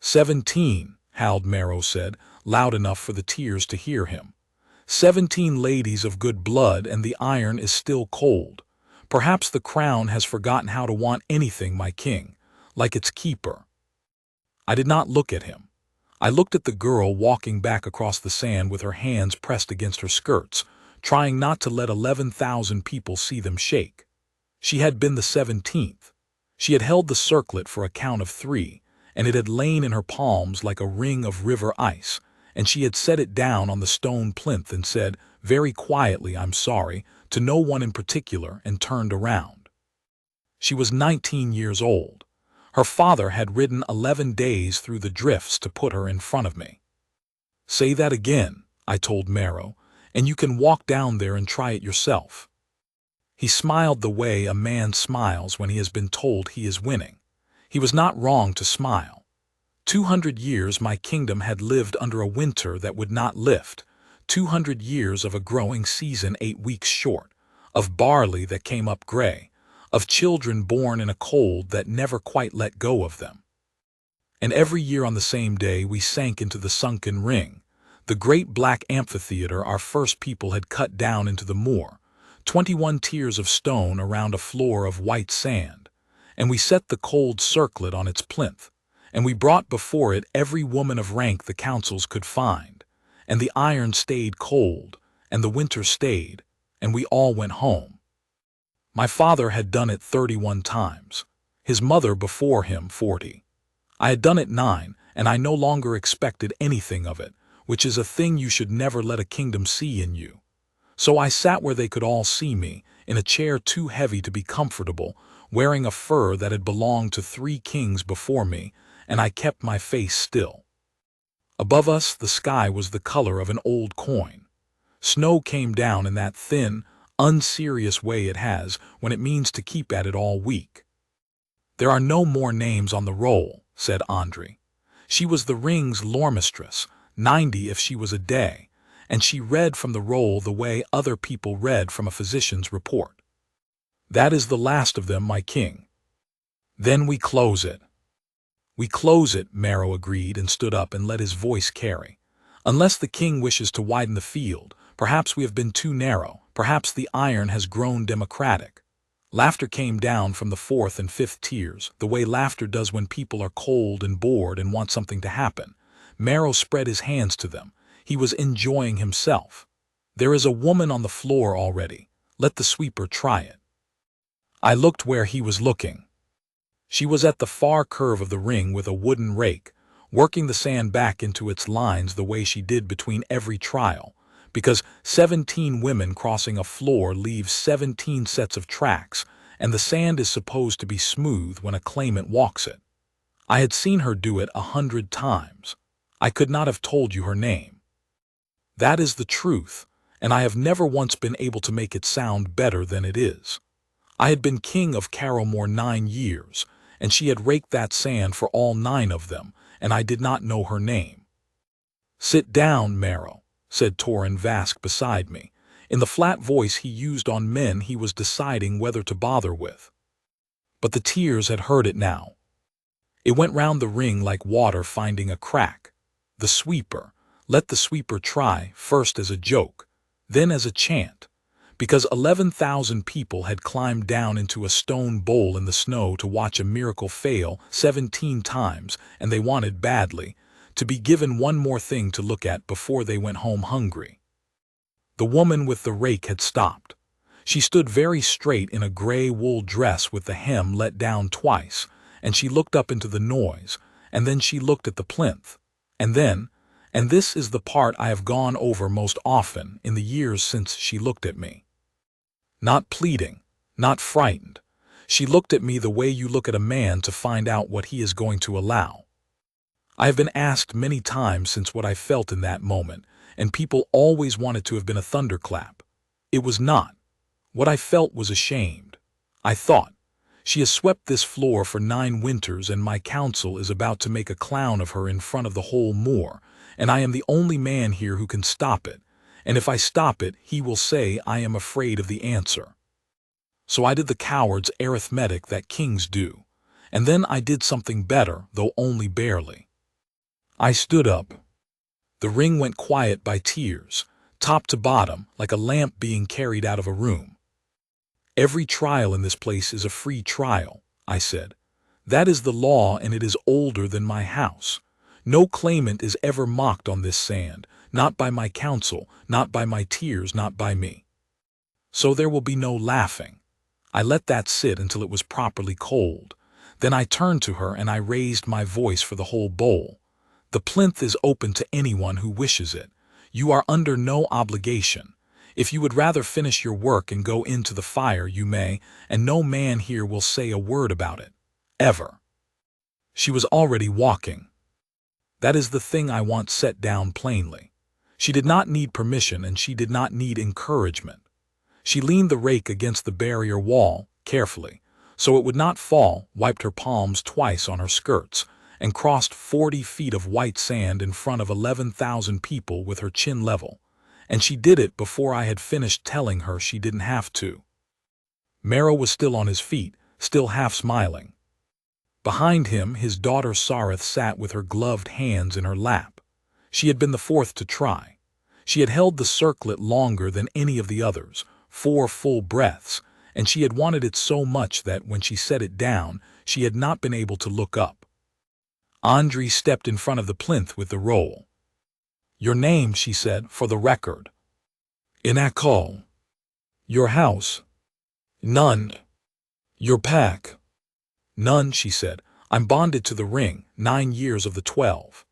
"17," howled Marrow said, loud enough for the tears to hear him. "17 ladies of good blood, and the iron is still cold. Perhaps the crown has forgotten how to want anything, my king, like its keeper." I did not look at him. I looked at the girl walking back across the sand with her hands pressed against her skirts, trying not to let 11,000 people see them shake. She had been the 17th. She had held the circlet for a count of 3, and it had lain in her palms like a ring of river ice, and she had set it down on the stone plinth and said, very quietly, "I'm sorry," to no one in particular, and turned around. She was 19 years old. Her father had ridden 11 days through the drifts to put her in front of me. "Say that again," I told Marrow, "and you can walk down there and try it yourself." He smiled the way a man smiles when he has been told he is winning. He was not wrong to smile. 200 years my kingdom had lived under a winter that would not lift, 200 years of a growing season 8 weeks short, of barley that came up gray, of children born in a cold that never quite let go of them. And every year on the same day we sank into the sunken ring, the great black amphitheater our first people had cut down into the moor, 21 tiers of stone around a floor of white sand, and we set the cold circlet on its plinth, and we brought before it every woman of rank the councils could find, and the iron stayed cold, and the winter stayed, and we all went home. My father had done it 31 times, his mother before him 40. I had done it 9, and I no longer expected anything of it, which is a thing you should never let a kingdom see in you. So I sat where they could all see me, in a chair too heavy to be comfortable, wearing a fur that had belonged to 3 kings before me, and I kept my face still. Above us the sky was the color of an old coin. Snow came down in that thin, unserious way it has when it means to keep at it all week. "There are no more names on the roll," said Andre. She was the ring's lormistress, 90 if she was a day, and she read from the roll the way other people read from a physician's report. "That is the last of them, my king." "Then we close it." "We close it," Marrow agreed and stood up and let his voice carry. "Unless the king wishes to widen the field, perhaps we have been too narrow, perhaps the iron has grown democratic." Laughter came down from the 4th and 5th tiers, the way laughter does when people are cold and bored and want something to happen. Marrow spread his hands to them. He was enjoying himself. "There is a woman on the floor already. Let the sweeper try it." I looked where he was looking. She was at the far curve of the ring with a wooden rake, working the sand back into its lines the way she did between every trial, because 17 women crossing a floor leaves 17 sets of tracks, and the sand is supposed to be smooth when a claimant walks it. I had seen her do it 100 times. I could not have told you her name. That is the truth, and I have never once been able to make it sound better than it is. I had been king of Carrowmore 9 years, and she had raked that sand for all 9 of them, and I did not know her name. "Sit down, Marrow," said Torrin Vask beside me, in the flat voice he used on men he was deciding whether to bother with. But the tears had heard it now. It went round the ring like water finding a crack. The sweeper, let the sweeper try, first as a joke, then as a chant, because 11,000 people had climbed down into a stone bowl in the snow to watch a miracle fail 17 times, and they wanted badly to be given one more thing to look at before they went home hungry. The woman with the rake had stopped. She stood very straight in a gray wool dress with the hem let down twice, and she looked up into the noise, and then she looked at the plinth, and then, and this is the part I have gone over most often in the years since she looked at me. Not pleading, not frightened. She looked at me the way you look at a man to find out what he is going to allow. I have been asked many times since what I felt in that moment, and people always wanted to have been a thunderclap. It was not. What I felt was ashamed. I thought, she has swept this floor for 9 winters, and my council is about to make a clown of her in front of the whole moor, and I am the only man here who can stop it, and if I stop it, he will say I am afraid of the answer. So I did the coward's arithmetic that kings do, and then I did something better, though only barely. I stood up. The ring went quiet by tiers, top to bottom, like a lamp being carried out of a room. Every trial in this place is a free trial, I said. That is the law, and it is older than my house. No claimant is ever mocked on this sand, not by my counsel, not by my tears, not by me. So there will be no laughing. I let that sit until it was properly cold. Then I turned to her and I raised my voice for the whole bowl. The plinth is open to anyone who wishes it. You are under no obligation. If you would rather finish your work and go into the fire, you may, and no man here will say a word about it. Ever. She was already walking. That is the thing I want set down plainly. She did not need permission and she did not need encouragement. She leaned the rake against the barrier wall, carefully, so it would not fall, wiped her palms twice on her skirts, and crossed 40 feet of white sand in front of 11,000 people with her chin level. And she did it before I had finished telling her she didn't have to. Marrow was still on his feet, still half smiling. Behind him, his daughter Sareth sat with her gloved hands in her lap. She had been the fourth to try. She had held the circlet longer than any of the others, 4 full breaths, and she had wanted it so much that when she set it down, she had not been able to look up. Andri stepped in front of the plinth with the roll. "Your name," she said, "for the record." "Inakal." "Your house." "None." "Your pack." "None," she said. "I'm bonded to the ring, 9 years of the 12.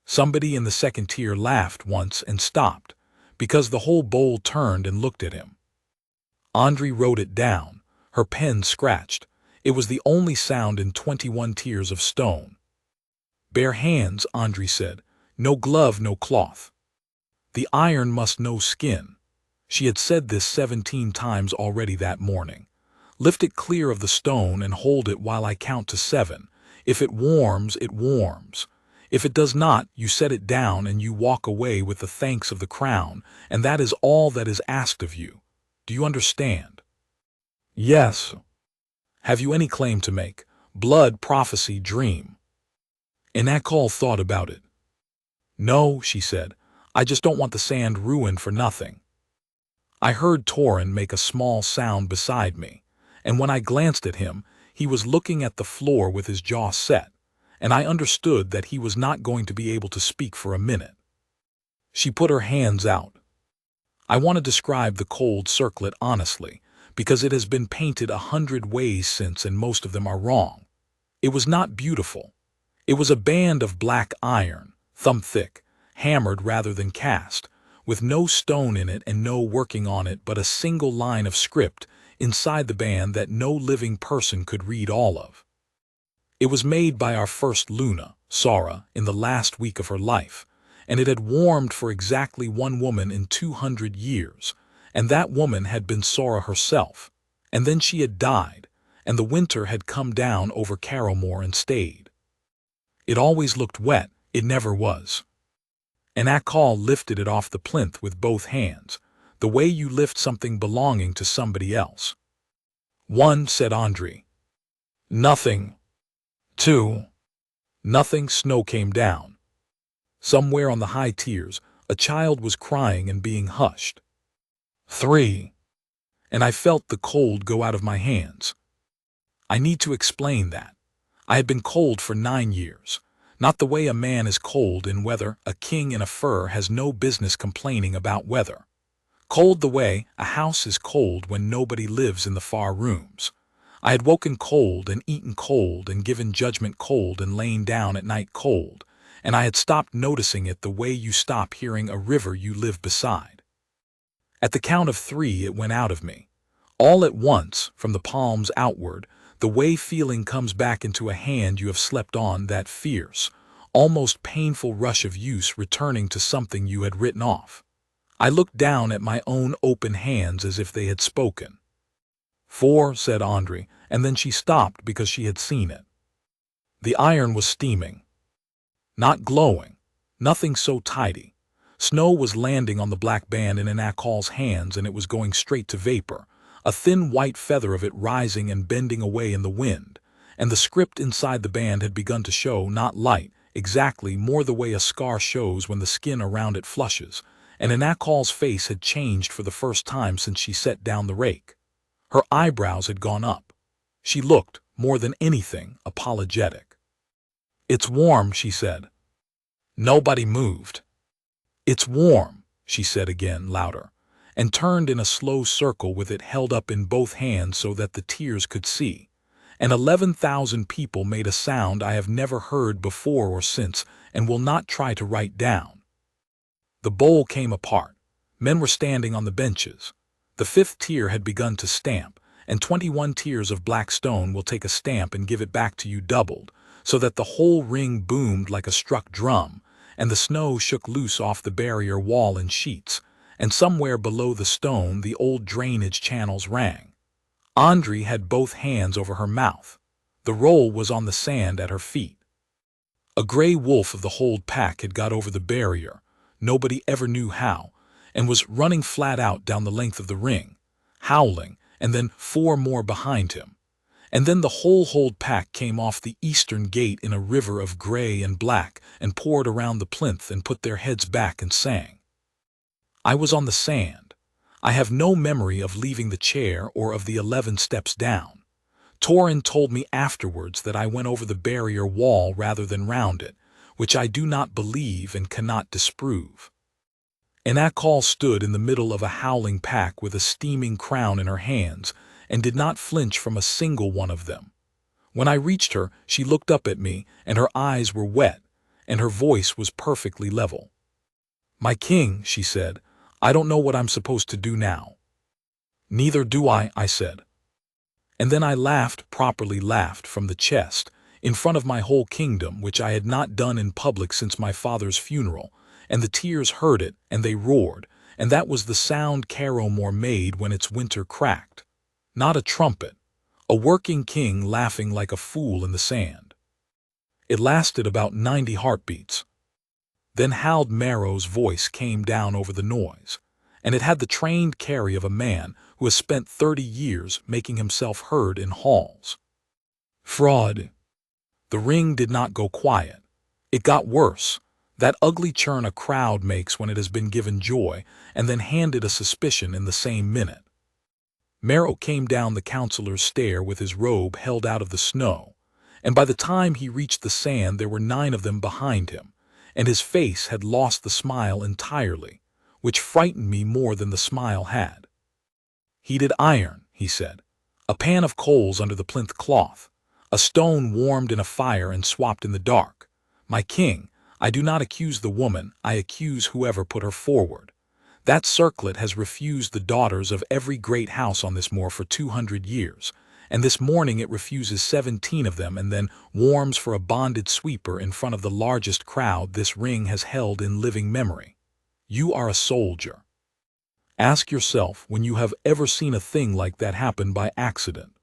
Somebody in the second tier laughed once and stopped, because the whole bowl turned and looked at him. Andri wrote it down. Her pen scratched. It was the only sound in 21 tiers of stone. "Bare hands," Andri said. "No glove, no cloth. The iron must know skin." She had said this 17 times already that morning. "Lift it clear of the stone and hold it while I count to 7. If it warms, it warms. If it does not, you set it down and you walk away with the thanks of the crown, and that is all that is asked of you. Do you understand?" "Yes." "Have you any claim to make? Blood, prophecy, dream?" Inakal thought about it. "No," she said. "I just don't want the sand ruined for nothing." I heard Torin make a small sound beside me, and when I glanced at him, he was looking at the floor with his jaw set, and I understood that he was not going to be able to speak for a minute. She put her hands out. I want to describe the cold circlet honestly, because it has been painted 100 ways since and most of them are wrong. It was not beautiful. It was a band of black iron, thumb thick, hammered rather than cast, with no stone in it and no working on it but a single line of script inside the band that no living person could read all of. It was made by our first Luna, Sara, in the last week of her life, and it had warmed for exactly one woman in 200 years, and that woman had been Sara herself, and then she had died, and the winter had come down over Carrowmore and stayed. It always looked wet, it never was. Inakal lifted it off the plinth with both hands, the way you lift something belonging to somebody else. "1," said Andri. "Nothing." 2. Nothing. Snow came down. Somewhere on the high tiers, a child was crying and being hushed. 3. And I felt the cold go out of my hands. I need to explain that. I had been cold for 9 years. Not the way a man is cold in weather. A king in a fur has no business complaining about weather. Cold the way a house is cold when nobody lives in the far rooms. I had woken cold and eaten cold and given judgment cold and lain down at night cold, and I had stopped noticing it the way you stop hearing a river you live beside. At the count of 3 it went out of me. All at once, from the palms outward, the way feeling comes back into a hand you have slept on, that fierce, almost painful rush of use returning to something you had written off. I looked down at my own open hands as if they had spoken. 4, said Andri, and then she stopped because she had seen it. The iron was steaming. Not glowing. Nothing so tidy. Snow was landing on the black band in Inakal's hands and it was going straight to vapor, a thin white feather of it rising and bending away in the wind, and the script inside the band had begun to show not light, exactly, more the way a scar shows when the skin around it flushes, and Anakal's face had changed for the first time since she set down the rake. Her eyebrows had gone up. She looked, more than anything, apologetic. "It's warm," she said. Nobody moved. "It's warm," she said again, louder, and turned in a slow circle with it held up in both hands so that the tears could see. And 11,000 people made a sound I have never heard before or since, and will not try to write down. The bowl came apart. Men were standing on the benches. The 5th tier had begun to stamp, and 21 tiers of black stone will take a stamp and give it back to you doubled, so that the whole ring boomed like a struck drum, and the snow shook loose off the barrier wall in sheets, and somewhere below the stone the old drainage channels rang. Andri had both hands over her mouth. The roll was on the sand at her feet. A gray wolf of the Hold pack had got over the barrier, nobody ever knew how, and was running flat out down the length of the ring, howling, and then 4 more behind him. And then the whole Hold pack came off the eastern gate in a river of gray and black and poured around the plinth and put their heads back and sang. I was on the sand. I have no memory of leaving the chair or of the 11 steps down. Torin told me afterwards that I went over the barrier wall rather than round it, which I do not believe and cannot disprove. Anakal stood in the middle of a howling pack with a steaming crown in her hands, and did not flinch from a single one of them. When I reached her, she looked up at me, and her eyes were wet, and her voice was perfectly level. "My king," she said, "I don't know what I'm supposed to do now." "Neither do I said. And then I laughed, properly laughed, from the chest, in front of my whole kingdom, which I had not done in public since my father's funeral, and the tears heard it, and they roared, and that was the sound Carrowmore made when its winter cracked. Not a trumpet, a working king laughing like a fool in the sand. It lasted about 90 heartbeats. Then Hald Marrow's voice came down over the noise, and it had the trained carry of a man who has spent 30 years making himself heard in halls. "Fraud." The ring did not go quiet. It got worse, that ugly churn a crowd makes when it has been given joy and then handed a suspicion in the same minute. Marrow came down the counselor's stair with his robe held out of the snow, and by the time he reached the sand there were 9 of them behind him, and his face had lost the smile entirely, which frightened me more than the smile had. "Heated iron," he said. "A pan of coals under the plinth cloth. A stone warmed in a fire and swapped in the dark. My king, I do not accuse the woman, I accuse whoever put her forward. That circlet has refused the daughters of every great house on this moor for 200 years, and this morning it refuses 17 of them and then warms for a bonded sweeper in front of the largest crowd this ring has held in living memory. You are a soldier. Ask yourself when you have ever seen a thing like that happen by accident."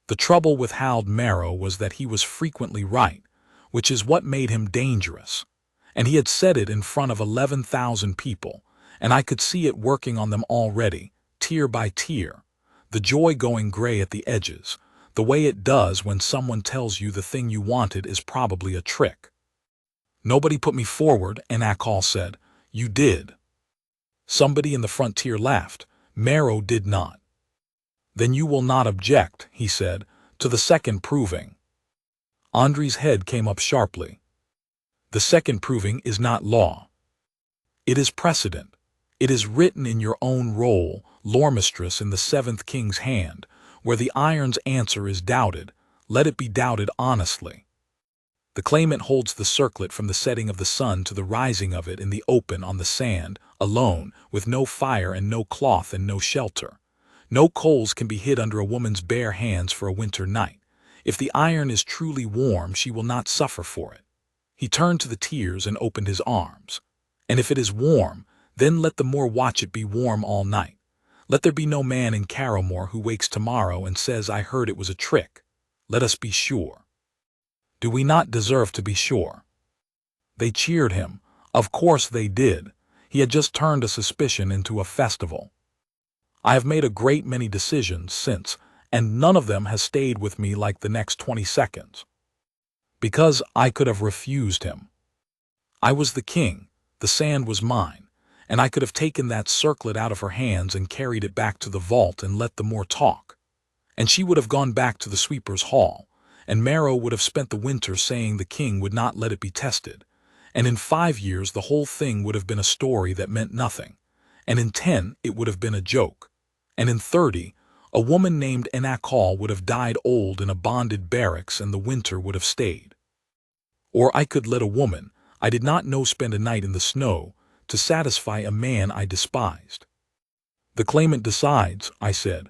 The trouble with Hald Marrow was that he was frequently right, which is what made him dangerous, and he had said it in front of 11,000 people, and I could see it working on them already, tier by tier, the joy going gray at the edges, the way it does when someone tells you the thing you wanted is probably a trick. "Nobody put me forward," Anakal said. "You did." Somebody in the front tier laughed. Marrow did not. "Then you will not object," he said, "to the second proving." Andri's head came up sharply. "The second proving is not law. It is precedent. It is written in your own roll, Lormistress in the 7th king's hand, where the iron's answer is doubted. Let it be doubted honestly. The claimant holds the circlet from the setting of the sun to the rising of it in the open on the sand, alone, with no fire and no cloth and no shelter. No coals can be hid under a woman's bare hands for a winter night. If the iron is truly warm, she will not suffer for it." He turned to the tiers and opened his arms. "And if it is warm, then let the moor watch it be warm all night. Let there be no man in Carrowmore who wakes tomorrow and says, 'I heard it was a trick.' Let us be sure. Do we not deserve to be sure?" They cheered him. Of course they did. He had just turned a suspicion into a festival. I have made a great many decisions since, and none of them has stayed with me like the next 20 seconds. because I could have refused him. I was the king, the sand was mine, and I could have taken that circlet out of her hands and carried it back to the vault and let the Moor talk. And she would have gone back to the sweeper's hall, and Marrow would have spent the winter saying the king would not let it be tested, and in 5 years the whole thing would have been a story that meant nothing, and in 10 it would have been a joke, and in 30 a woman named Enak Hall would have died old in a bonded barracks and the winter would have stayed. Or I could let a woman I did not know spend a night in the snow to satisfy a man I despised. The claimant decides, I said.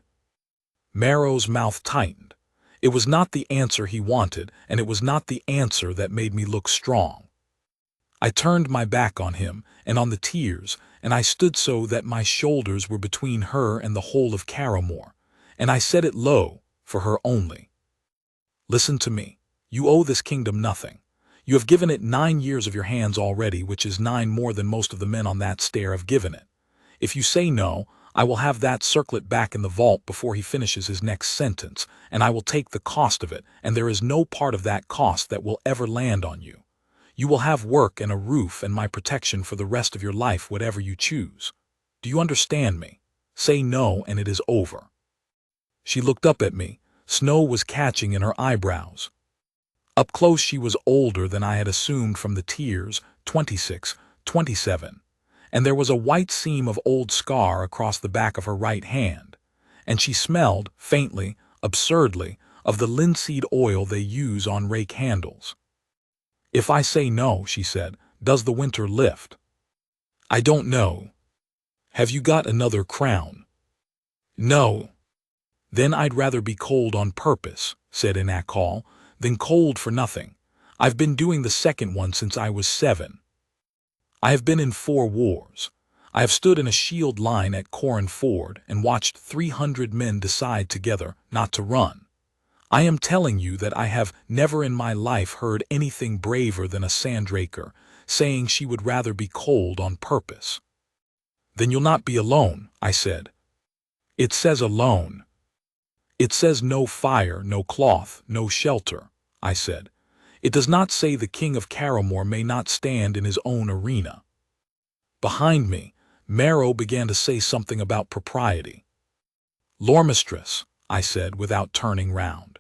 Marrow's mouth tightened. It was not the answer he wanted, and it was not the answer that made me look strong. I turned my back on him and on the tears, and I stood so that my shoulders were between her and the whole of Carrowmore, and I said it low, for her only. Listen to me. You owe this kingdom nothing. You have given it 9 years of your hands already, which is 9 more than most of the men on that stair have given it. If you say no, I will have that circlet back in the vault before he finishes his next sentence, and I will take the cost of it, and there is no part of that cost that will ever land on you. You will have work and a roof and my protection for the rest of your life, whatever you choose. Do you understand me? Say no, and it is over. She looked up at me. Snow was catching in her eyebrows. Up close she was older than I had assumed from the tears, 26, 27, and there was a white seam of old scar across the back of her right hand, and she smelled, faintly, absurdly, of the linseed oil they use on rake handles. If I say no, she said, does the winter lift? I don't know. Have you got another crown? No. Then I'd rather be cold on purpose, said Enak Hall, than cold for nothing. I've been doing the second one since I was 7. I have been in 4 wars. I have stood in a shield line at Corran Ford and watched 300 men decide together not to run. I am telling you that I have never in my life heard anything braver than a sandraker saying she would rather be cold on purpose. Then you'll not be alone, I said. It says alone. It says no fire, no cloth, no shelter, I said. It does not say the king of Carrowmore may not stand in his own arena. Behind me, Marrow began to say something about propriety. Lormistress, I said without turning round,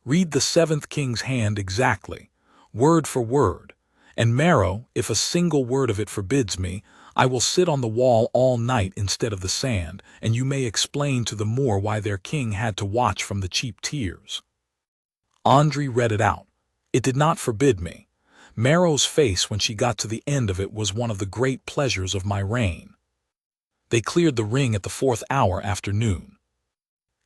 read the 7th king's hand exactly, word for word, and Marrow, if a single word of it forbids me, I will sit on the wall all night instead of the sand, and you may explain to the Moor why their king had to watch from the cheap tiers. Andry read it out. It did not forbid me. Marrow's face when she got to the end of it was one of the great pleasures of my reign. They cleared the ring at the 4th hour after noon.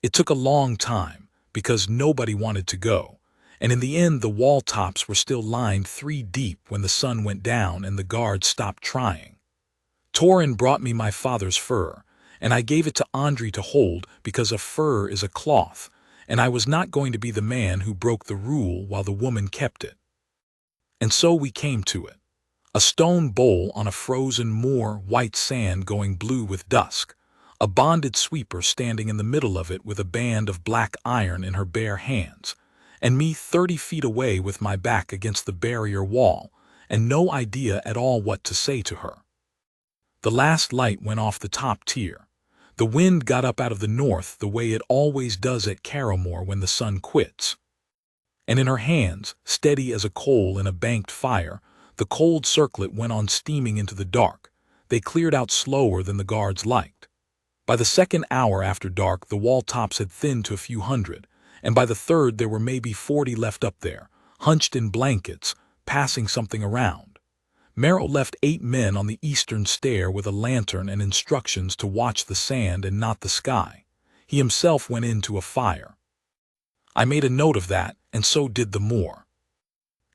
It took a long time, because nobody wanted to go, and in the end the wall tops were still lined 3 deep when the sun went down and the guards stopped trying. Torrin brought me my father's fur, and I gave it to Andry to hold because a fur is a cloth, and I was not going to be the man who broke the rule while the woman kept it. And so we came to it. A stone bowl on a frozen moor, white sand going blue with dusk, a bonded sweeper standing in the middle of it with a band of black iron in her bare hands, and me 30 feet away with my back against the barrier wall, and no idea at all what to say to her. The last light went off the top tier. The wind got up out of the north the way it always does at Carrowmore when the sun quits. And in her hands, steady as a coal in a banked fire, the cold circlet went on steaming into the dark. They cleared out slower than the guards liked. By the 2nd hour after dark, the wall tops had thinned to a few hundred, and by the 3rd there were maybe 40 left up there, hunched in blankets, passing something around. Marrow left 8 men on the eastern stair with a lantern and instructions to watch the sand and not the sky. He himself went in to a fire. I made a note of that, and so did the Moor.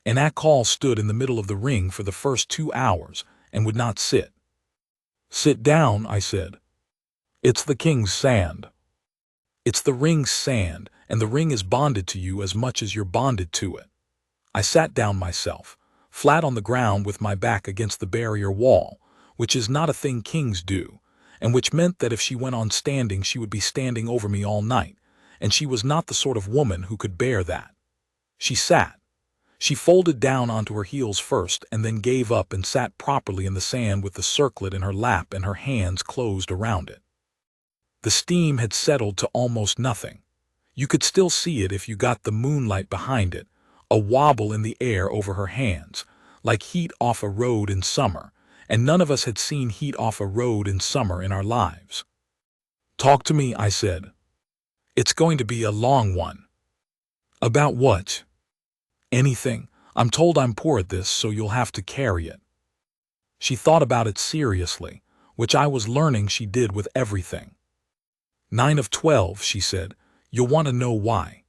Enak Hall stood in the middle of the ring for the first 2 hours and would not sit. Sit down, I said. It's the king's sand. It's the ring's sand, and the ring is bonded to you as much as you're bonded to it. I sat down myself, flat on the ground with my back against the barrier wall, which is not a thing kings do, and which meant that if she went on standing she would be standing over me all night, and she was not the sort of woman who could bear that. She sat. She folded down onto her heels first and then gave up and sat properly in the sand with the circlet in her lap and her hands closed around it. The steam had settled to almost nothing. You could still see it if you got the moonlight behind it, a wobble in the air over her hands, like heat off a road in summer, and none of us had seen heat off a road in summer in our lives. "Talk to me," I said. "It's going to be a long one." "About what?" "Anything. I'm told I'm poor at this, so you'll have to carry it." She thought about it seriously, which I was learning she did with everything. 9 of 12, she said. "You'll want to know why.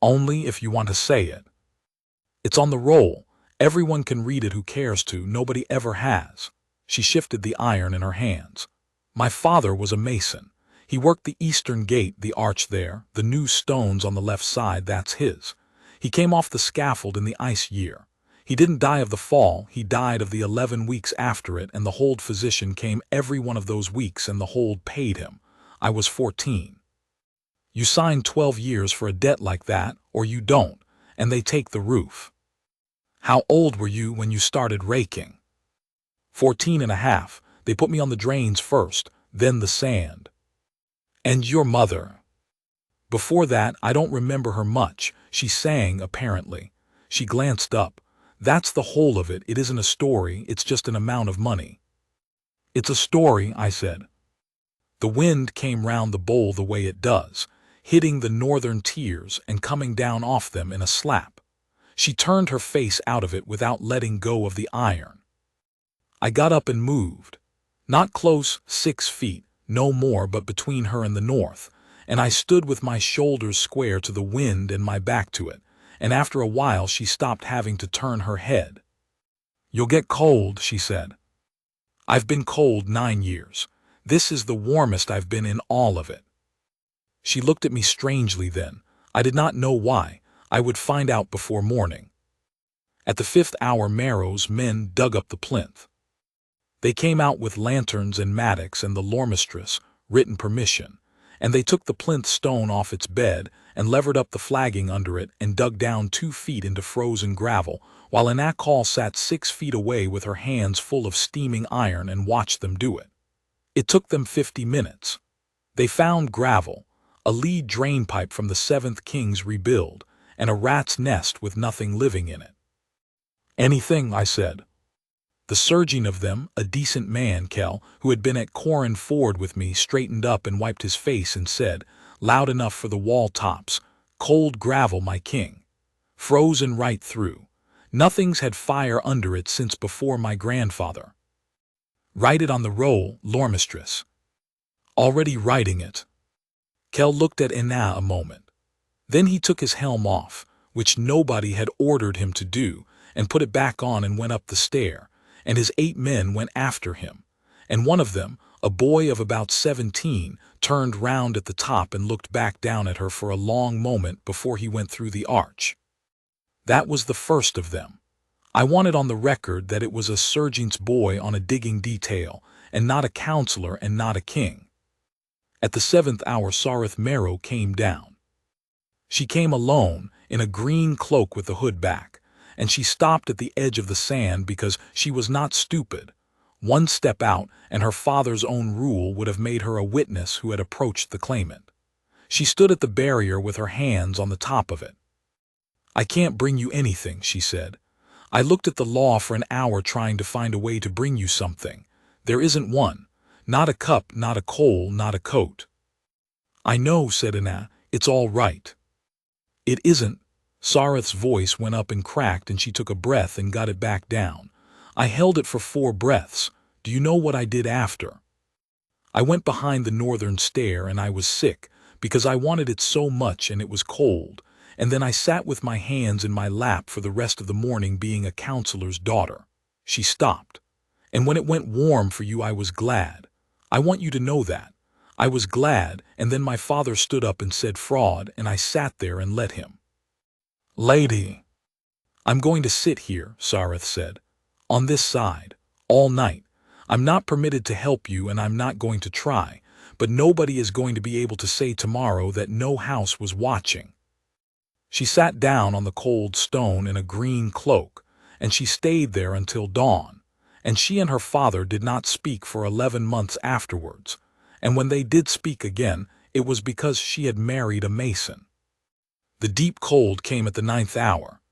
Only if you want to say it. It's on the roll. Everyone can read it who cares to. Nobody ever has." She shifted the iron in her hands. "My father was a mason. He worked the eastern gate, the arch there, the new stones on the left side, that's his. He came off the scaffold in the ice year. He didn't die of the fall, he died of the 11 weeks after it, and the hold physician came every one of those weeks and the hold paid him. I was 14. You sign 12 years for a debt like that, or you don't, and they take the roof." "How old were you when you started raking?" 14 and a half. They put me on the drains first, then the sand." "And your mother?" "Before that, I don't remember her much. She sang, apparently." She glanced up. "That's the whole of it. It isn't a story, it's just an amount of money." "It's a story," I said. The wind came round the bowl the way it does, hitting the northern tiers and coming down off them in a slap. She turned her face out of it without letting go of the iron. I got up and moved. Not close, 6 feet, no more, but between her and the north, and I stood with my shoulders square to the wind and my back to it, and after a while she stopped having to turn her head. "You'll get cold," she said. "I've been cold 9 years. This is the warmest I've been in all of it." She looked at me strangely then. I did not know why. I would find out before morning. At the 5th hour, Merrow's men dug up the plinth. They came out with lanterns and mattocks and the Lormistress, written permission, and they took the plinth stone off its bed and levered up the flagging under it and dug down 2 feet into frozen gravel, while Anacall sat 6 feet away with her hands full of steaming iron and watched them do it. It took them 50 minutes. They found gravel, a lead drain pipe from the 7th King's rebuild, and a rat's nest with nothing living in it. "Anything?" I said. The surgeon of them, a decent man, Kell, who had been at Corin Ford with me, straightened up and wiped his face and said, loud enough for the wall tops, "Cold gravel, my king. Frozen right through. Nothing's had fire under it since before my grandfather." "Write it on the roll, Lormistress." "Already writing it." Kell looked at Ina a moment. Then he took his helm off, which nobody had ordered him to do, and put it back on and went up the stair, and his 8 men went after him, and one of them, a boy of about 17, turned round at the top and looked back down at her for a long moment before he went through the arch. That was the first of them. I wanted on the record that it was a sergeant's boy on a digging detail, and not a counselor and not a king. At the 7th hour, Sarith Merrow came down. She came alone, in a green cloak with the hood back, and she stopped at the edge of the sand because she was not stupid. 1 step out, and her father's own rule would have made her a witness who had approached the claimant. She stood at the barrier with her hands on the top of it. "I can't bring you anything," she said. "I looked at the law for an hour trying to find a way to bring you something. There isn't one. Not a cup, not a coal, not a coat." "I know," said Ina. "It's all right." "It isn't." Sarith's voice went up and cracked, and she took a breath and got it back down. "I held it for 4 breaths. Do you know what I did after? I went behind the northern stair, and I was sick, because I wanted it so much and it was cold, and then I sat with my hands in my lap for the rest of the morning, being a counselor's daughter." She stopped. "And when it went warm for you, I was glad. I want you to know that. I was glad, and then my father stood up and said fraud, and I sat there and let him." "Lady." "I'm going to sit here," Sarith said, "on this side, all night. I'm not permitted to help you, and I'm not going to try, but nobody is going to be able to say tomorrow that no house was watching." She sat down on the cold stone in a green cloak, and she stayed there until dawn, and she and her father did not speak for 11 months afterwards, and when they did speak again, it was because she had married a mason. The deep cold came at the 9th hour.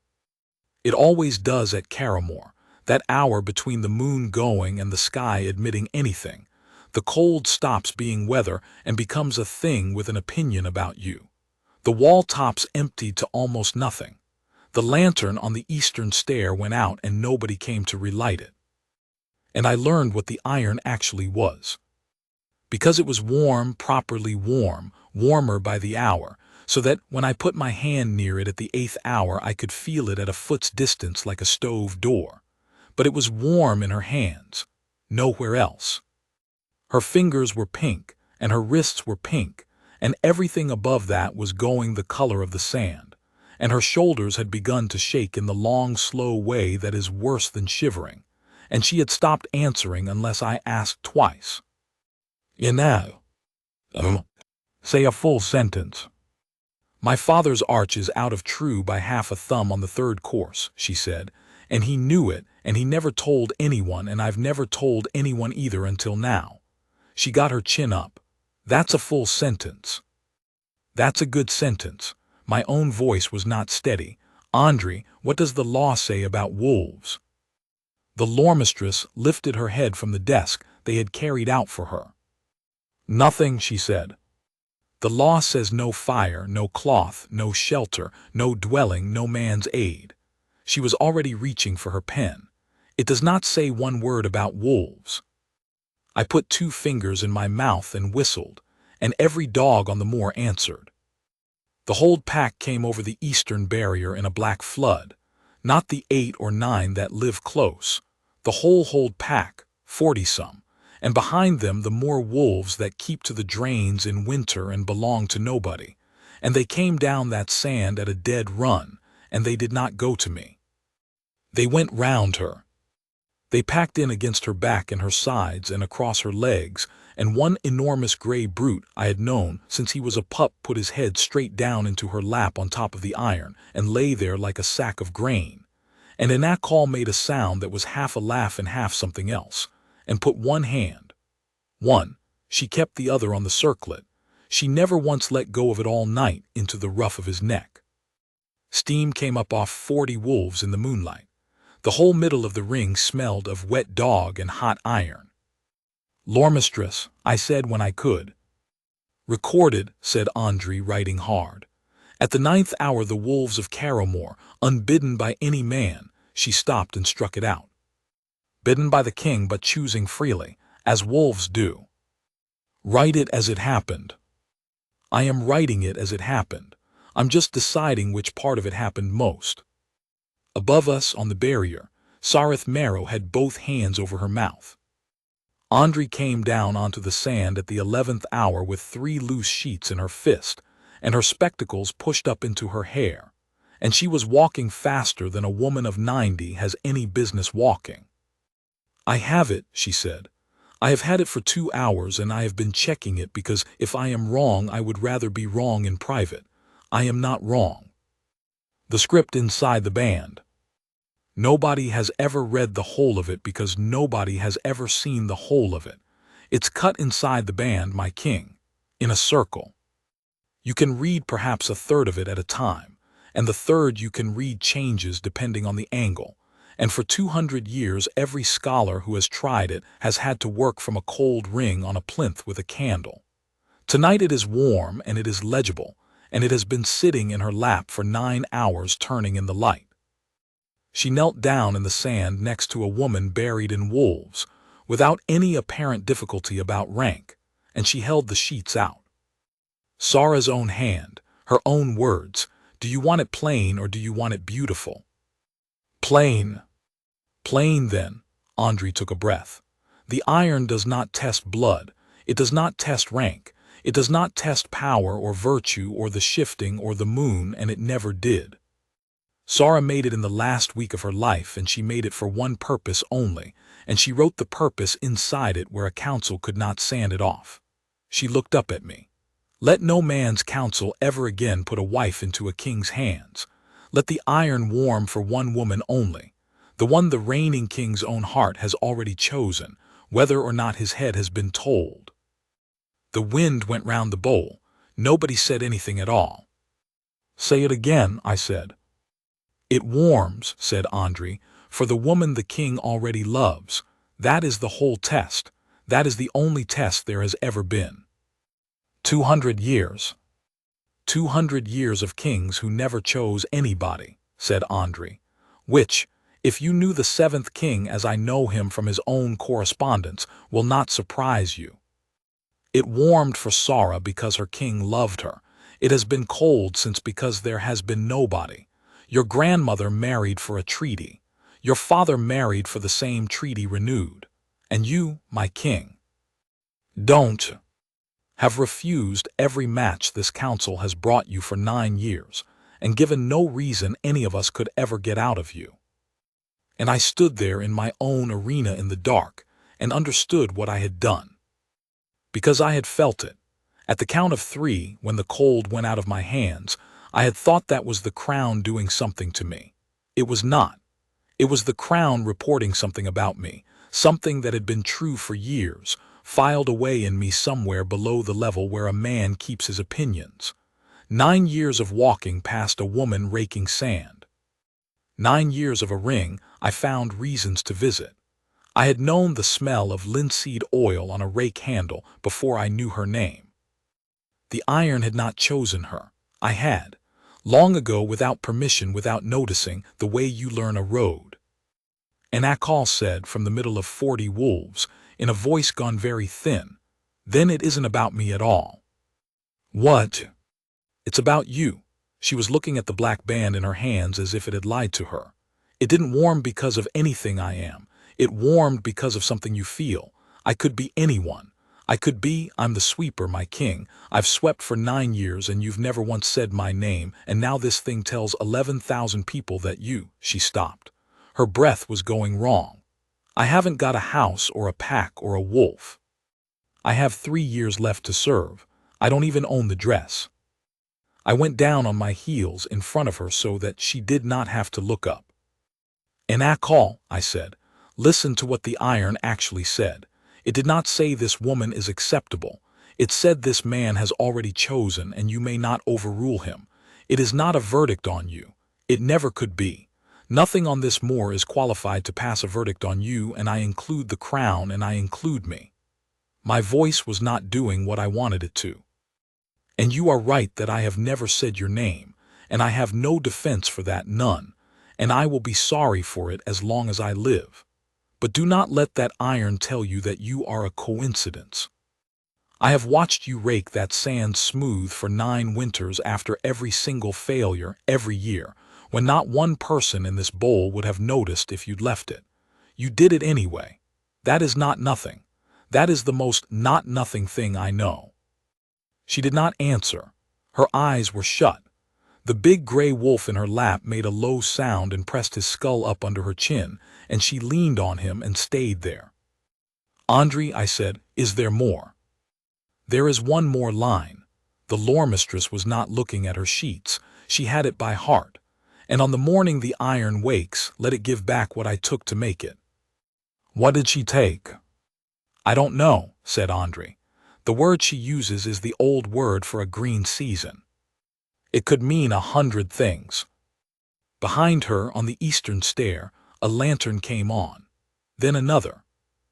It always does at Carrowmore, that hour between the moon going and the sky admitting anything. The cold stops being weather and becomes a thing with an opinion about you. The wall tops emptied to almost nothing. The lantern on the eastern stair went out and nobody came to relight it. And I learned what the iron actually was. Because it was warm, properly warm, warmer by the hour, so that when I put my hand near it at the 8th hour I could feel it at a foot's distance like a stove door. But it was warm in her hands, nowhere else. Her fingers were pink, and her wrists were pink, and everything above that was going the color of the sand, and her shoulders had begun to shake in the long, slow way that is worse than shivering, and she had stopped answering unless I asked twice. You know, say a full sentence. My father's arch is out of true by half a thumb on the 3rd course, she said, and he knew it, and he never told anyone, and I've never told anyone either until now. She got her chin up. That's a full sentence. That's a good sentence. My own voice was not steady. Andre, what does the law say about wolves? The lormistress lifted her head from the desk they had carried out for her. Nothing, she said. The law says no fire, no cloth, no shelter, no dwelling, no man's aid. She was already reaching for her pen. It does not say one word about wolves. I put 2 fingers in my mouth and whistled, and every dog on the moor answered. The whole pack came over the eastern barrier in a black flood, not the 8 or 9 that live close, the whole pack, 40-some, and behind them the moor wolves that keep to the drains in winter and belong to nobody, and they came down that sand at a dead run, and they did not go to me. They went round her. They packed in against her back and her sides and across her legs, and one enormous gray brute I had known since he was a pup put his head straight down into her lap on top of the iron and lay there like a sack of grain, and Inakal made a sound that was half a laugh and half something else, and put one hand. She kept the other on the circlet. She never once let go of it all night into the ruff of his neck. Steam came up off 40 wolves in the moonlight. The whole middle of the ring smelled of wet dog and hot iron. Lormistress, I said when I could. Recorded, said Andre, writing hard. At the 9th hour the wolves of Carrowmore, unbidden by any man, she stopped and struck it out. Bidden by the king but choosing freely, as wolves do. Write it as it happened. I am writing it as it happened. I'm just deciding which part of it happened most. Above us, on the barrier, Sarith Marrow had both hands over her mouth. Andre came down onto the sand at the 11th hour with 3 loose sheets in her fist, and her spectacles pushed up into her hair, and she was walking faster than a woman of 90 has any business walking. I have it, she said. I have had it for 2 hours, and I have been checking it because if I am wrong I would rather be wrong in private. I am not wrong. The script inside the band. Nobody has ever read the whole of it because nobody has ever seen the whole of it. It's cut inside the band, my king, in a circle. You can read perhaps a third of it at a time, and the third you can read changes depending on the angle, and for 200 years every scholar who has tried it has had to work from a cold ring on a plinth with a candle. Tonight it is warm and it is legible, and it has been sitting in her lap for 9 hours turning in the light. She knelt down in the sand next to a woman buried in wolves, without any apparent difficulty about rank, and she held the sheets out. Sarah's own hand, her own words, do you want it plain or do you want it beautiful? Plain. Plain then, Andre took a breath. The iron does not test blood, it does not test rank, it does not test power or virtue or the shifting or the moon, and it never did. Sarah made it in the last week of her life, and she made it for one purpose only, and she wrote the purpose inside it where a council could not sand it off. She looked up at me. Let no man's counsel ever again put a wife into a king's hands. Let the iron warm for one woman only, the one the reigning king's own heart has already chosen, whether or not his head has been told. The wind went round the bowl. Nobody said anything at all. Say it again, I said. It warms, said Andri, for the woman the king already loves. That is the whole test. That is the only test there has ever been. 200 years. 200 years of kings who never chose anybody, said Andri, which, if you knew the seventh king as I know him from his own correspondence, will not surprise you. It warmed for Sara because her king loved her. It has been cold since because there has been nobody. Your grandmother married for a treaty. Your father married for the same treaty renewed. And you, my king, have refused every match this council has brought you for 9 years, and given no reason any of us could ever get out of you. And I stood there in my own arena in the dark, and understood what I had done. Because I had felt it. At the count of 3, when the cold went out of my hands, I had thought that was the crown doing something to me. It was not. It was the crown reporting something about me, something that had been true for years, filed away in me somewhere below the level where a man keeps his opinions. 9 years of walking past a woman raking sand. 9 years of a ring I found reasons to visit. I had known the smell of linseed oil on a rake handle before I knew her name. The iron had not chosen her. I had. Long ago, without permission, without noticing, the way you learn a road. And Akal said from the middle of 40 wolves, in a voice gone very thin, then it isn't about me at all. What? It's about you. She was looking at the black band in her hands as if it had lied to her. It didn't warm because of anything I am. It warmed because of something you feel. I could be anyone. I'm the sweeper, my king. I've swept for 9 years and you've never once said my name, and now this thing tells 11,000 people that you, she stopped. Her breath was going wrong. I haven't got a house or a pack or a wolf. I have 3 years left to serve. I don't even own the dress. I went down on my heels in front of her so that she did not have to look up. And Akal, I said, listen to what the iron actually said. It did not say this woman is acceptable. It said this man has already chosen and you may not overrule him. It is not a verdict on you. It never could be. Nothing on this moor is qualified to pass a verdict on you, and I include the crown and I include me. My voice was not doing what I wanted it to. And you are right that I have never said your name, and I have no defense for that, none, and I will be sorry for it as long as I live. But do not let that iron tell you that you are a coincidence. I have watched you rake that sand smooth for 9 winters after every single failure every year, when not one person in this bowl would have noticed if you'd left it. You did it anyway. That is not nothing. That is the most not nothing thing I know. She did not answer. Her eyes were shut. The big gray wolf in her lap made a low sound and pressed his skull up under her chin, and she leaned on him and stayed there. Andri, I said, is there more? There is one more line. The lore mistress was not looking at her sheets. She had it by heart. And on the morning the iron wakes, let it give back what I took to make it. What did she take? I don't know, said Andri. The word she uses is the old word for a green season. It could mean 100 things. Behind her, on the eastern stair, a lantern came on. Then another.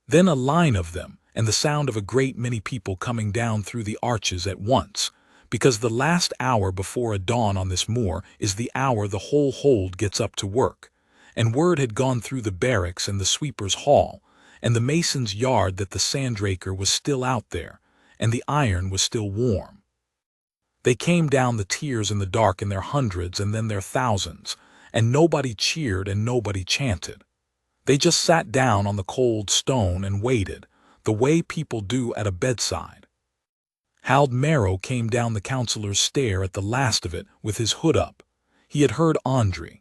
Then a line of them, and the sound of a great many people coming down through the arches at once, because the last hour before a dawn on this moor is the hour the whole hold gets up to work, and word had gone through the barracks and the sweeper's hall, and the mason's yard that the sandraker was still out there, and the iron was still warm. They came down the tiers in the dark in their hundreds and then their thousands, and nobody cheered and nobody chanted. They just sat down on the cold stone and waited, the way people do at a bedside. Hald Marrow came down the councillor's stair at the last of it with his hood up. He had heard Andri.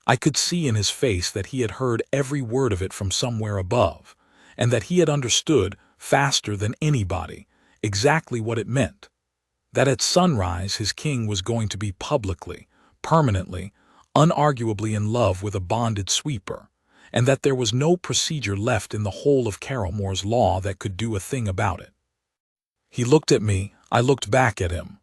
I could see in his face that he had heard every word of it from somewhere above, and that he had understood, faster than anybody, exactly what it meant. That at sunrise his king was going to be publicly, permanently, unarguably in love with a bonded sweeper, and that there was no procedure left in the whole of Carrowmore's law that could do a thing about it. He looked at me, I looked back at him.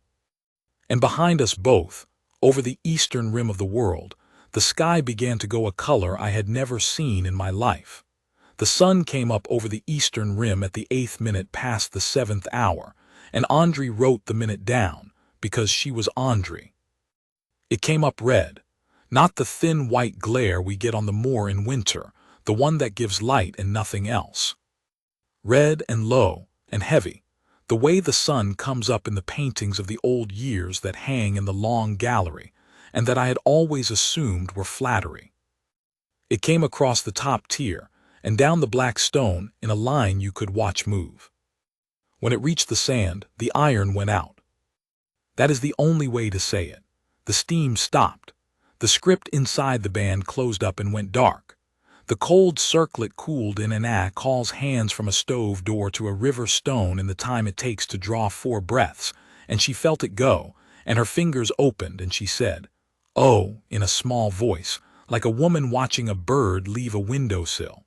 And behind us both, over the eastern rim of the world, the sky began to go a color I had never seen in my life. The sun came up over the eastern rim at the 8th minute past the 7th hour, and Andri wrote the minute down, because she was Andri. It came up red, not the thin white glare we get on the moor in winter, the one that gives light and nothing else. Red and low and heavy, the way the sun comes up in the paintings of the old years that hang in the long gallery, and that I had always assumed were flattery. It came across the top tier, and down the black stone in a line you could watch move. When it reached the sand, the iron went out. That is the only way to say it. The steam stopped. The script inside the band closed up and went dark. The cold circlet cooled in and calls hands from a stove door to a river stone in the time it takes to draw 4 breaths, and she felt it go, and her fingers opened, and she said, "Oh," in a small voice, like a woman watching a bird leave a windowsill.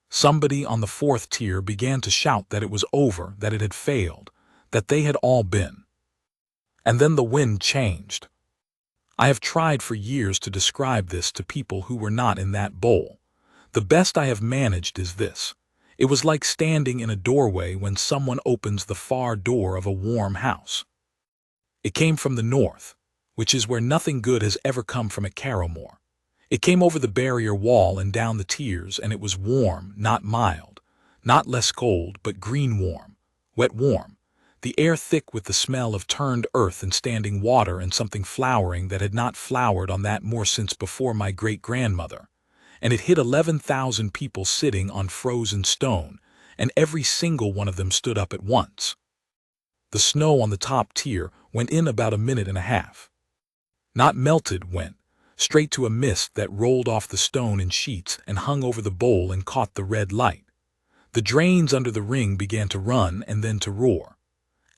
Somebody on the 4th tier began to shout that it was over, that it had failed, that they had all been. And then the wind changed. I have tried for years to describe this to people who were not in that bowl. The best I have managed is this. It was like standing in a doorway when someone opens the far door of a warm house. It came from the north, which is where nothing good has ever come from at Carrowmore. It came over the barrier wall and down the tiers, and it was warm, not mild, not less cold, but green warm, wet warm, the air thick with the smell of turned earth and standing water and something flowering that had not flowered on that moor since before my great-grandmother. And it hit 11,000 people sitting on frozen stone, and every single one of them stood up at once. The snow on the top tier went in about a minute and a half. Not melted, went straight to a mist that rolled off the stone in sheets and hung over the bowl and caught the red light. The drains under the ring began to run and then to roar.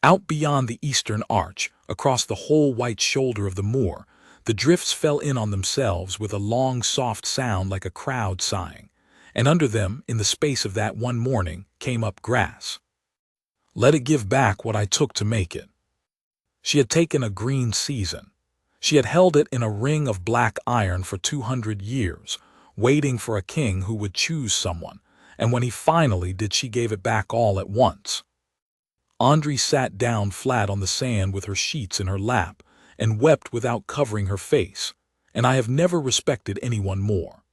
Out beyond the eastern arch, across the whole white shoulder of the moor, the drifts fell in on themselves with a long, soft sound like a crowd sighing, and under them, in the space of that one morning, came up grass. Let it give back what I took to make it. She had taken a green season. She had held it in a ring of black iron for 200 years, waiting for a king who would choose someone, and when he finally did, she gave it back all at once. Andri sat down flat on the sand with her sheets in her lap, and wept without covering her face, and I have never respected anyone more.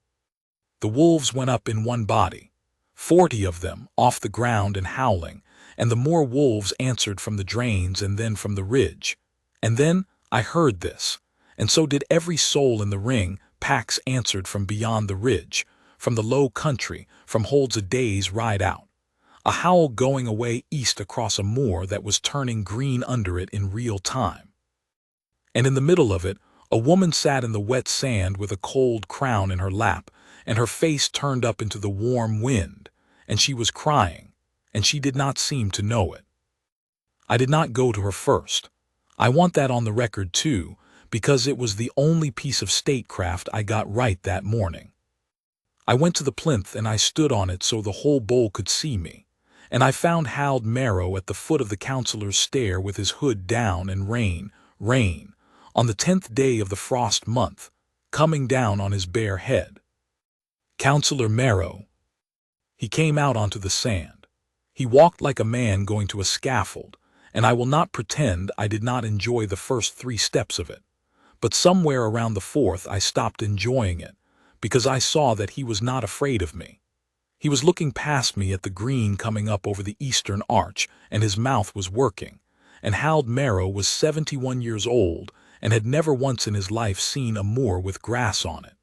The wolves went up in one body, 40 of them, off the ground and howling, and the more wolves answered from the drains and then from the ridge. And then I heard this, and so did every soul in the ring. Packs answered from beyond the ridge, from the low country, from holds a day's ride out. A howl going away east across a moor that was turning green under it in real time. And in the middle of it, a woman sat in the wet sand with a cold crown in her lap, and her face turned up into the warm wind, and she was crying, and she did not seem to know it. I did not go to her first. I want that on the record too, because it was the only piece of statecraft I got right that morning. I went to the plinth and I stood on it so the whole bowl could see me, and I found Hald Marrow at the foot of the councillor's stair with his hood down and rain, on the 10th day of the frost month, coming down on his bare head. Councillor Marrow. He came out onto the sand. He walked like a man going to a scaffold, and I will not pretend I did not enjoy the first 3 steps of it. But somewhere around the 4th I stopped enjoying it, because I saw that he was not afraid of me. He was looking past me at the green coming up over the eastern arch, and his mouth was working, and Hald Marrow was 71 years old and had never once in his life seen a moor with grass on it.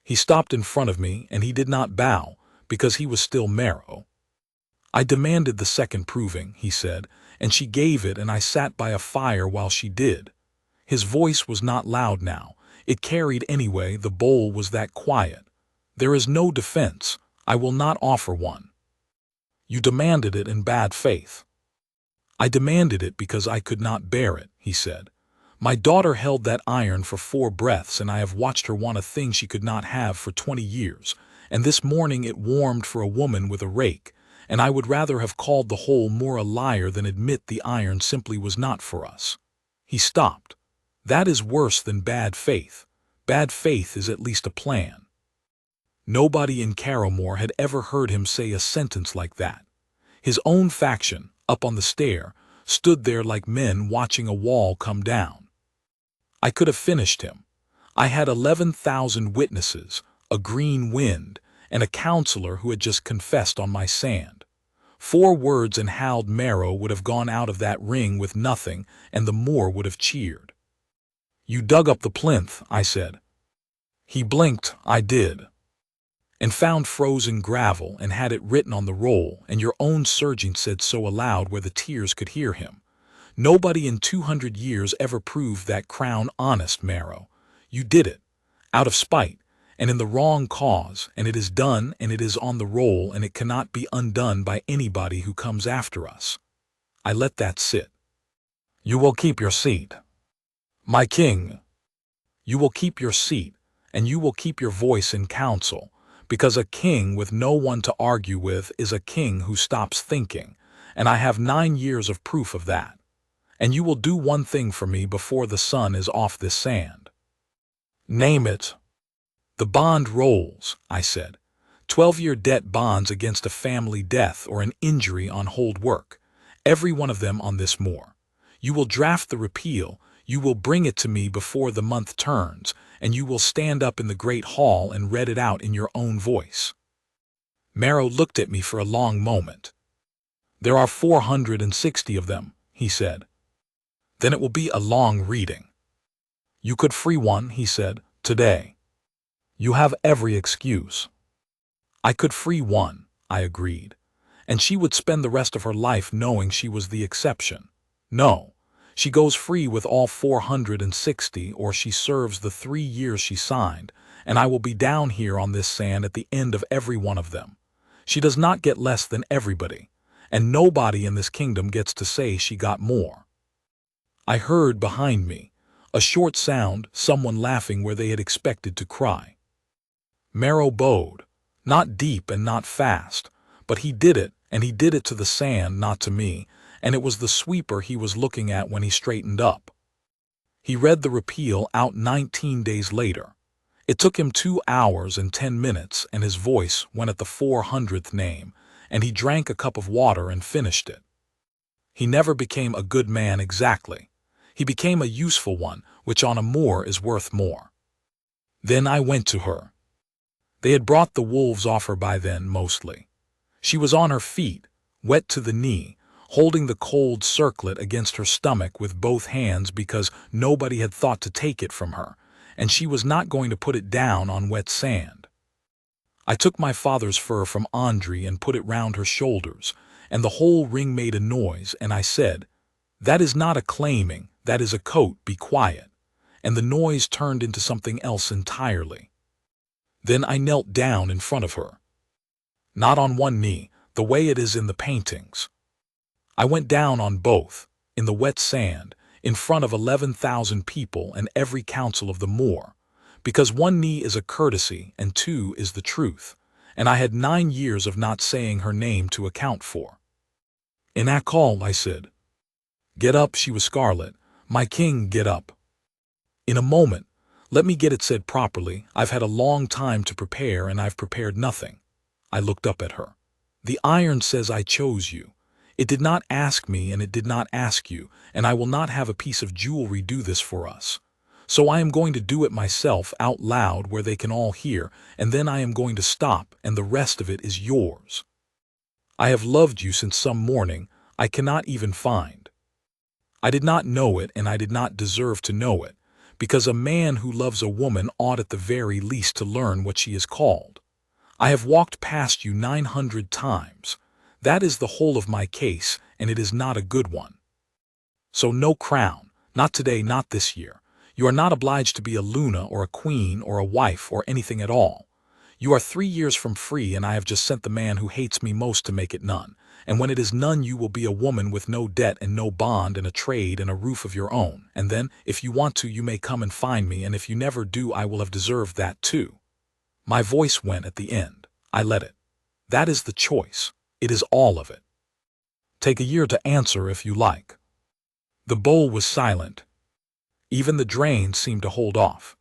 He stopped in front of me, and he did not bow, because he was still Marrow. I demanded the second proving, he said, and she gave it, and I sat by a fire while she did. His voice was not loud now. It carried anyway, the bowl was that quiet. There is no defense. I will not offer one. You demanded it in bad faith. I demanded it because I could not bear it, he said. My daughter held that iron for 4 breaths, and I have watched her want a thing she could not have for 20 years, and this morning it warmed for a woman with a rake, and I would rather have called the whole more a liar than admit the iron simply was not for us. He stopped. That is worse than bad faith. Bad faith is at least a plan. Nobody in Carrowmore had ever heard him say a sentence like that. His own faction, up on the stair, stood there like men watching a wall come down. I could have finished him. I had 11,000 witnesses, a green wind, and a counselor who had just confessed on my sand. 4 words and Hal Marrow would have gone out of that ring with nothing, and the moor would have cheered. You dug up the plinth, I said. He blinked. I did. And found frozen gravel and had it written on the roll, and your own surgeon said so aloud where the tears could hear him. Nobody in 200 years ever proved that crown honest, Marrow. You did it, out of spite, and in the wrong cause, and it is done, and it is on the roll, and it cannot be undone by anybody who comes after us. I let that sit. You will keep your seat. My king. You will keep your seat, and you will keep your voice in council, because a king with no one to argue with is a king who stops thinking, and I have 9 years of proof of that. And you will do one thing for me before the sun is off this sand. Name it. The bond rolls, I said. 12-year debt bonds against a family death or an injury on hold work. Every one of them on this moor. You will draft the repeal, you will bring it to me before the month turns, and you will stand up in the great hall and read it out in your own voice. Marrow looked at me for a long moment. There are 460 of them, he said. Then it will be a long reading. You could free one, he said, today. You have every excuse. I could free one, I agreed, and she would spend the rest of her life knowing she was the exception. No. She goes free with all 460, or she serves the 3 years she signed, and I will be down here on this sand at the end of every one of them. She does not get less than everybody, and nobody in this kingdom gets to say she got more. I heard behind me a short sound, someone laughing where they had expected to cry. Marrow bowed, not deep and not fast, but he did it, and he did it to the sand, not to me, and it was the sweeper he was looking at when he straightened up. He read the repeal out 19 days later. It took him 2 hours and 10 minutes, and his voice went at the 400th name, and he drank a cup of water and finished it. He never became a good man exactly. He became a useful one, which on a moor is worth more. Then I went to her. They had brought the wolves off her by then, mostly. She was on her feet, wet to the knee, holding the cold circlet against her stomach with both hands because nobody had thought to take it from her, and she was not going to put it down on wet sand. I took my father's fur from Andre and put it round her shoulders, and the whole ring made a noise, and I said, "That is not a claiming, that is a coat, be quiet," and the noise turned into something else entirely. Then I knelt down in front of her. Not on one knee, the way it is in the paintings. I went down on both, in the wet sand, in front of 11,000 people and every council of the moor, because 1 knee is a courtesy and 2 is the truth, and I had 9 years of not saying her name to account for. "In that call," I said. "Get up," she was scarlet. "My king, get up." "In a moment. Let me get it said properly. I've had a long time to prepare, and I've prepared nothing." I looked up at her. "The iron says I chose you. It did not ask me, and it did not ask you, and I will not have a piece of jewelry do this for us. So I am going to do it myself out loud where they can all hear, and then I am going to stop, and the rest of it is yours. I have loved you since some morning I cannot even find. I did not know it, and I did not deserve to know it, because a man who loves a woman ought at the very least to learn what she is called. I have walked past you 900 times. That is the whole of my case, and it is not a good one. So no crown, not today, not this year. You are not obliged to be a Luna or a queen or a wife or anything at all. You are 3 years from free, and I have just sent the man who hates me most to make it none. And when it is none, you will be a woman with no debt and no bond and a trade and a roof of your own. And then, if you want to, you may come and find me, and if you never do, I will have deserved that too. My voice went at the end. I let it. That is the choice. It is all of it. Take a year to answer if you like. The bowl was silent. Even the drain seemed to hold off.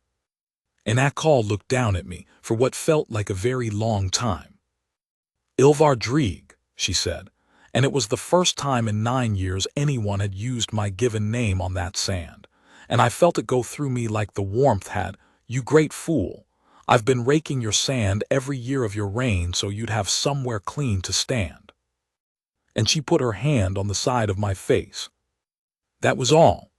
And Akal looked down at me for what felt like a very long time. Ilvar Dreig, she said, and it was the first time in 9 years anyone had used my given name on that sand, and I felt it go through me like the warmth had. You great fool, I've been raking your sand every year of your reign so you'd have somewhere clean to stand. And she put her hand on the side of my face. That was all.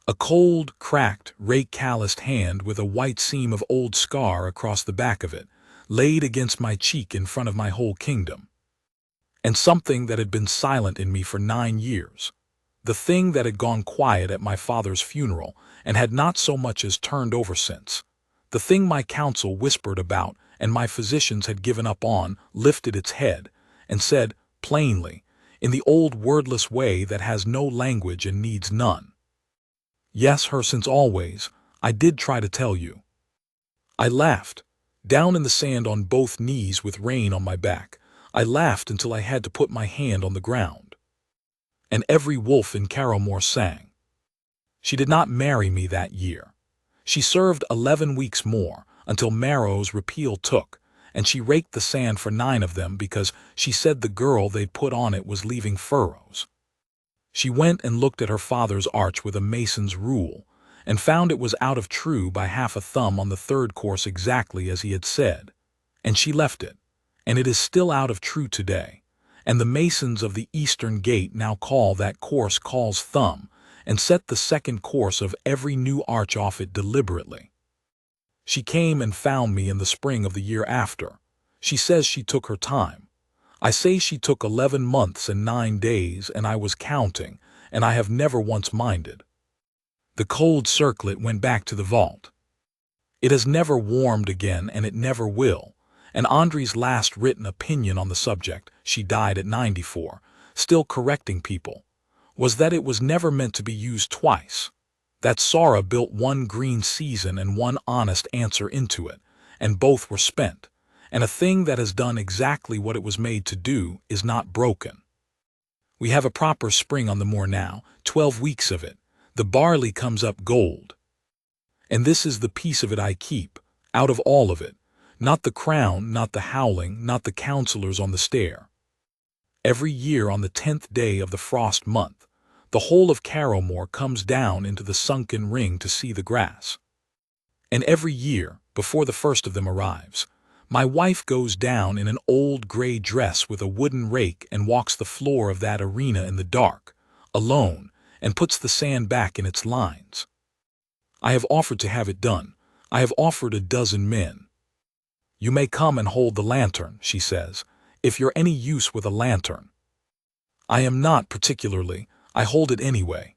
A cold, cracked, rake-calloused hand with a white seam of old scar across the back of it, laid against my cheek in front of my whole kingdom. And something that had been silent in me for 9 years, the thing that had gone quiet at my father's funeral and had not so much as turned over since, the thing my counsel whispered about and my physicians had given up on, lifted its head and said, plainly, in the old wordless way that has no language and needs none, yes, her since always, I did try to tell you. I laughed, down in the sand on both knees with rain on my back. I laughed until I had to put my hand on the ground. And every wolf in Carrowmore sang. She did not marry me that year. She served 11 weeks more, until Marrow's repeal took, and she raked the sand for 9 of them because she said the girl they'd put on it was leaving furrows. She went and looked at her father's arch with a mason's rule, and found it was out of true by half a thumb on the 3rd course exactly as he had said, and she left it, and it is still out of true today, and the masons of the eastern gate now call that course Call's thumb, and set the 2nd course of every new arch off it deliberately. She came and found me in the spring of the year after. She says she took her time. I say she took 11 months and 9 days, and I was counting, and I have never once minded. The cold circlet went back to the vault. It has never warmed again, and it never will, and Andri's last written opinion on the subject, she died at 94, still correcting people, was that it was never meant to be used twice, that Sara built one green season and one honest answer into it, and both were spent. And a thing that has done exactly what it was made to do is not broken. We have a proper spring on the moor now, 12 weeks of it. The barley comes up gold. And this is the piece of it I keep, out of all of it, not the crown, not the howling, not the counselors on the stair. Every year on the 10th day of the frost month, the whole of Carrowmore comes down into the sunken ring to see the grass. And every year, before the first of them arrives, my wife goes down in an old gray dress with a wooden rake and walks the floor of that arena in the dark, alone, and puts the sand back in its lines. I have offered to have it done. I have offered a dozen men. You may come and hold the lantern, she says, if you're any use with a lantern. I am not particularly. I hold it anyway.